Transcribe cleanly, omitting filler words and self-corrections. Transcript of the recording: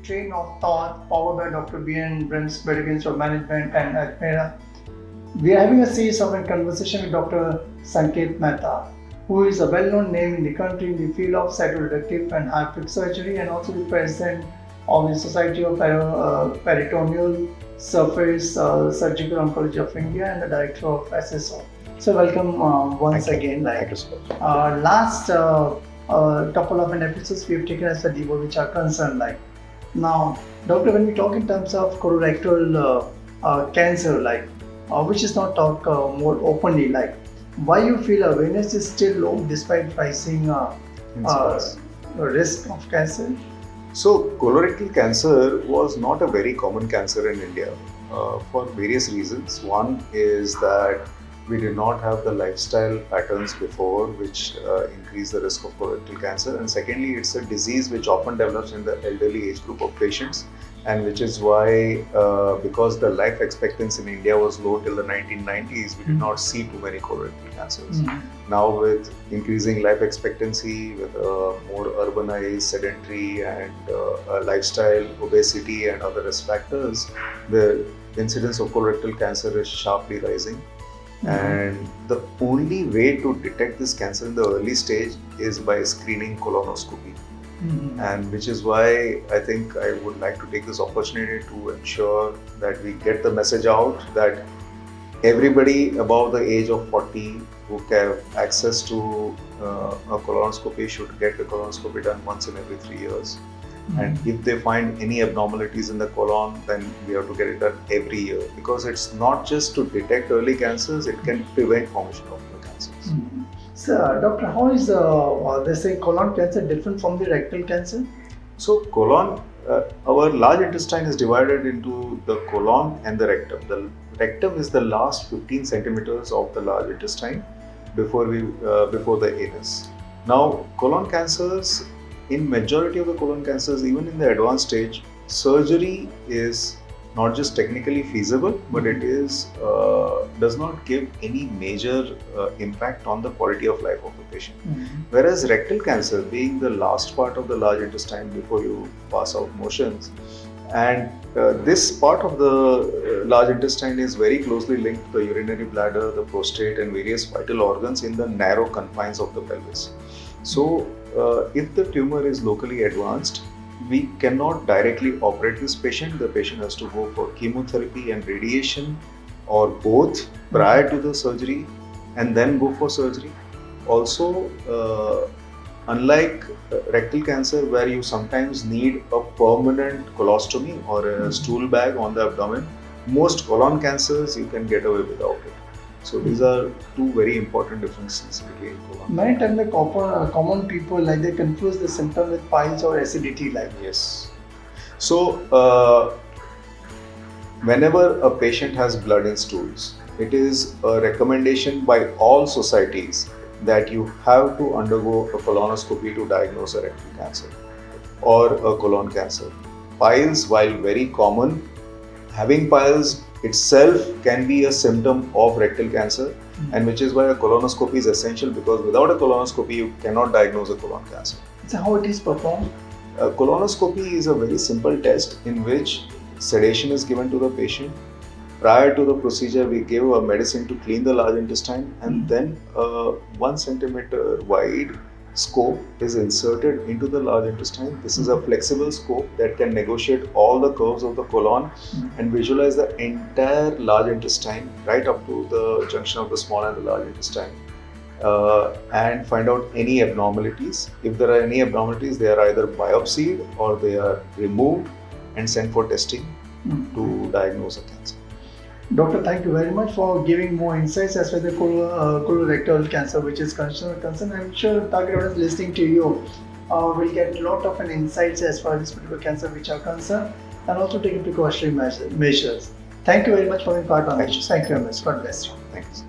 Train of Thought, powered by Dr. B.N. Brims, Medical Institute of Management and Almera. We are having a series of a conversation with Dr. Sanket Mehta, who is a well-known name in the country in the field of Cytoreductive and HIPEC surgery, and also the president of the Society of Peritoneal Surface Surgical Oncology of India and the director of SSO. So welcome once again. Thank you so much. Last couple of episodes we have taken as a demo which are concerned like. Now, doctor, when we talk in terms of colorectal cancer, like which is not talked more openly, like why you feel awareness is still low despite rising risk of cancer? So, colorectal cancer was not a very common cancer in India for various reasons. One is that we did not have the lifestyle patterns before which increase the risk of colorectal cancer, and secondly, it's a disease which often develops in the elderly age group of patients, and which is why because the life expectancy in India was low till the 1990s, we did not see too many colorectal cancers. Now with increasing life expectancy, with more urbanized, sedentary and lifestyle, obesity and other risk factors, the incidence of colorectal cancer is sharply rising. And the only way to detect this cancer in the early stage is by screening colonoscopy. And which is why I think I would like to take this opportunity to ensure that we get the message out that everybody above the age of 40 who have access to a colonoscopy should get the colonoscopy done once in every 3 years. And if they find any abnormalities in the colon, then we have to get it done every year, because it's not just to detect early cancers, it can prevent formation of the cancers. So, doctor, how is they say colon cancer different from the rectal cancer? So, colon, our large intestine is divided into the colon and the rectum. The rectum is the last 15 centimeters of the large intestine before the anus. Now, colon cancers, in majority of the colon cancers, even in the advanced stage, surgery is not just technically feasible, but it is does not give any major impact on the quality of life of the patient. Whereas rectal cancer, being the last part of the large intestine before you pass out motions, and this part of the large intestine is very closely linked to the urinary bladder, the prostate and various vital organs in the narrow confines of the pelvis. So, if the tumor is locally advanced, we cannot directly operate this patient. The patient has to go for chemotherapy and radiation or both prior to the surgery and then go for surgery. Also, unlike rectal cancer where you sometimes need a permanent colostomy or a stool bag on the abdomen, most colon cancers you can get away without it. So these are two very important differences between colon. Many times the common people, like, they confuse the symptom with piles or acidity, like. Yes. So whenever a patient has blood in stools, it is a recommendation by all societies that you have to undergo a colonoscopy to diagnose a rectal cancer or a colon cancer. Piles, while very common, having piles itself can be a symptom of rectal cancer, and which is why a colonoscopy is essential, because without a colonoscopy you cannot diagnose a colon cancer. So how it is performed? A colonoscopy is a very simple test in which sedation is given to the patient. Prior to the procedure, we give a medicine to clean the large intestine, and then a 1 centimeter wide scope is inserted into the large intestine. This is a flexible scope that can negotiate all the curves of the colon and visualize the entire large intestine right up to the junction of the small and the large intestine, and find out any abnormalities. If there are any abnormalities, they are either biopsied or they are removed and sent for testing to diagnose a cancer. Doctor, thank you very much for giving more insights as far as the colorectal cancer which is concerned. I'm sure target audience listening to you will get a lot of insights as far as this particular cancer which are concerned, and also take precautionary measures. Thank you very much for being part of it. Thank you very much. God bless you. Thanks.